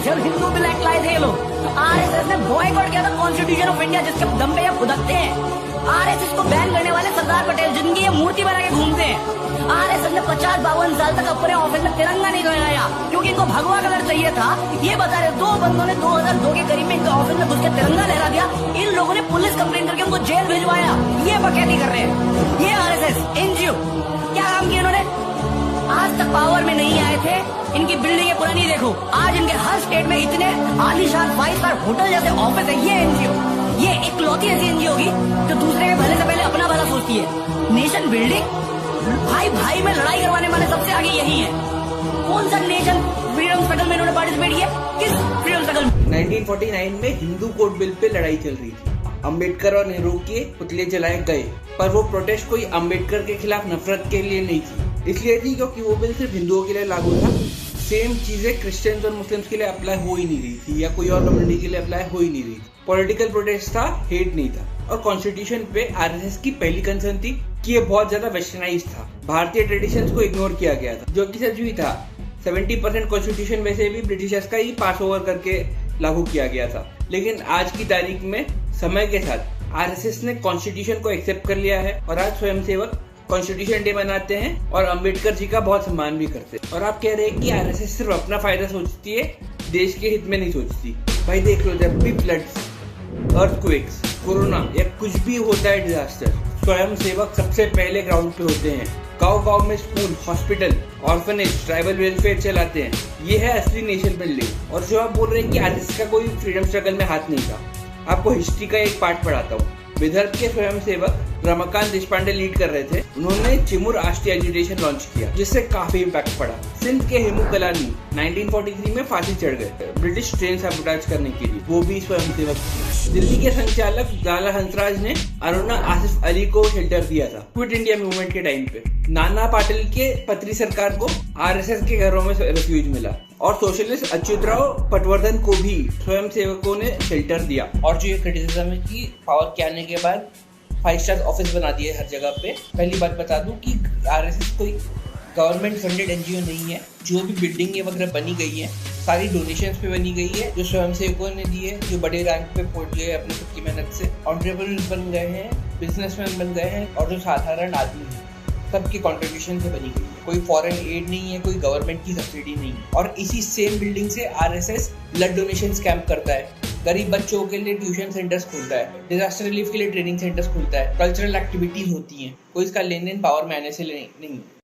जब Hindu bill act लाए थे ये लोग, तो आरएसएस ने बॉयकॉट किया था कॉन्स्टिट्यूशन ऑफ इंडिया, जिसके दम पे ये फुदकते हैं। आरएसएस को बैन करने वाले सरदार पटेल, जिनकी ये मूर्ति बना के घूमते हैं। आरएसएस ने 50-52 साल तक अपने ऑफिस में तिरंगा नहीं लगाया, क्योंकि इनको भगवा कलर चाहिए था। ये बता रहे 2 बंदों ने 2002 के करीब में इनके ऑफिस में घुस के तिरंगा लहरा दिया। इन लोगों ने पुलिस कंप्लेन करके उनको जेल भिजवाया। ये बकैती कर रहे हैं ये आरएसएस एनजीओ। क्या काम किया इन्होंने? आज तक पावर में नहीं आए थे, इनकी बिल्डिंगें पुरानी देखो। आज इनके हर स्टेट में इतने आलीशान 5 स्टार होटल जैसे ऑफिस है। ये एनजीओ, ये इकलौती ऐसी एनजीओ होगी जो दूसरे के भले से पहले अपना भला सोचती है। नेशन बिल्डिंग, भाई भाई में लड़ाई करवाने वाले सबसे आगे यही है। कौन सा नेशन फ्रीडम स्ट्रगल में इन्होंने पार्टिसिपेट किया? किस फ्रीडम स्ट्रगल? 1949 में हिंदू कोड बिल पे लड़ाई चल रही थी। अंबेडकर और नेहरू के पुतले जलाए गए, पर वो प्रोटेस्ट कोई अंबेडकर के खिलाफ नफरत के लिए नहीं थी, इसलिए थी क्योंकि वो बिल सिर्फ हिंदुओं के लिए लागू था। सेम चीजें क्रिश्चियंस और मुस्लिम्स के लिए अप्लाई हो ही नहीं रही थी, या कोई और कम्युनिटी के लिए अप्लाई हो ही नहीं रही थी। पॉलिटिकल प्रोटेस्ट था, हेट नहीं था। और कॉन्स्टिट्यूशन पे आरएसएस की पहली कंसर्न थी कि ये बहुत ज्यादा वेस्टर्नाइज था, भारतीय ट्रेडिशंस को इग्नोर किया गया था, जो कि सच भी था। 70% कॉन्स्टिट्यूशन वैसे भी ब्रिटिशर्स का ही पास ओवर करके लागू किया गया था। लेकिन आज की तारीख में समय के साथ आरएसएस ने कॉन्स्टिट्यूशन को एक्सेप्ट कर लिया है, और आज स्वयंसेवक कॉन्स्टिट्यूशन डे मनाते हैं और अंबेडकर जी का बहुत सम्मान भी करते हैं। और आप कह रहे हैं कि आरएसएस सिर्फ अपना फायदा सोचती है, देश के हित में नहीं सोचती। भाई देख लो, जब भी फ्लड्स, अर्थक्वेक्स, कोरोना या कुछ भी होता है डिजास्टर, स्वयं सेवक सबसे पहले ग्राउंड पे होते हैं। गांव-गांव में school, hospital, orphanage, tribal welfare चलाते हैं। ये है असली नेशन बिल्डिंग। और जो आप बोल रहे हैं कि आरएसएस का कोई फ्रीडम स्ट्रगल में हाथ नहीं था, आपको हिस्ट्री का एक पार्ट पढ़ाता हूँ। विदर्भ के स्वयंसेवक रमाकांत देशपांडे लीड कर रहे थे। उन्होंने चिमुर आष्टी एजुटेशन लॉन्च किया, जिससे काफी इम्पैक्ट पड़ा। सिंध के हेमू कलानी 1943 में फांसी चढ़ गए ब्रिटिश ट्रेन सैबोटाज करने के लिए, वो भी स्वयंसेवक थे। दिल्ली के संचालक लाला हंसराज ने अरुणा आसिफ अली को शेल्टर दिया था क्विट इंडिया मूवमेंट के टाइम पे। नाना पाटिल के पत्री सरकार को आरएसएस के घरों में रेफ्यूज मिला, और सोशलिस्ट अच्युतराव पटवर्धन को भी स्वयं सेवकों ने शेल्टर दिया। और जो ये क्रिटिसिज्म है कि पावर के आने के बाद 5 स्टार ऑफिस बना दिए हर जगह पे। पहली बात बता दूं कि आरएसएस कोई गवर्नमेंट फंडेड एनजीओ नहीं है। जो भी बिल्डिंग वगैरह बनी गई है, सारी डोनेशंस पे बनी गई है, जो स्वयं सेवकों ने दी है, जो बड़े रैंक पे पहुंच गए अपनी खुद की मेहनत से, एंटरप्रेन्योर्स बन गए हैं, बिजनेसमैन बन गए हैं, और जो साधारण आदमी है, सबके कंट्रीब्यूशन से बनी गई है। कोई फॉरेन एड नहीं है, कोई गवर्नमेंट की सब्सिडी नहीं है। और इसी सेम बिल्डिंग से आरएसएस ब्लड डोनेशन कैंप करता है, गरीब बच्चों के लिए ट्यूशन सेंटर्स खोलता है, डिजास्टर रिलीफ के लिए ट्रेनिंग सेंटर्स खोलता है, कल्चरल एक्टिविटीज होती हैं। कोई इसका लेन देन पावर में आने से नहीं है।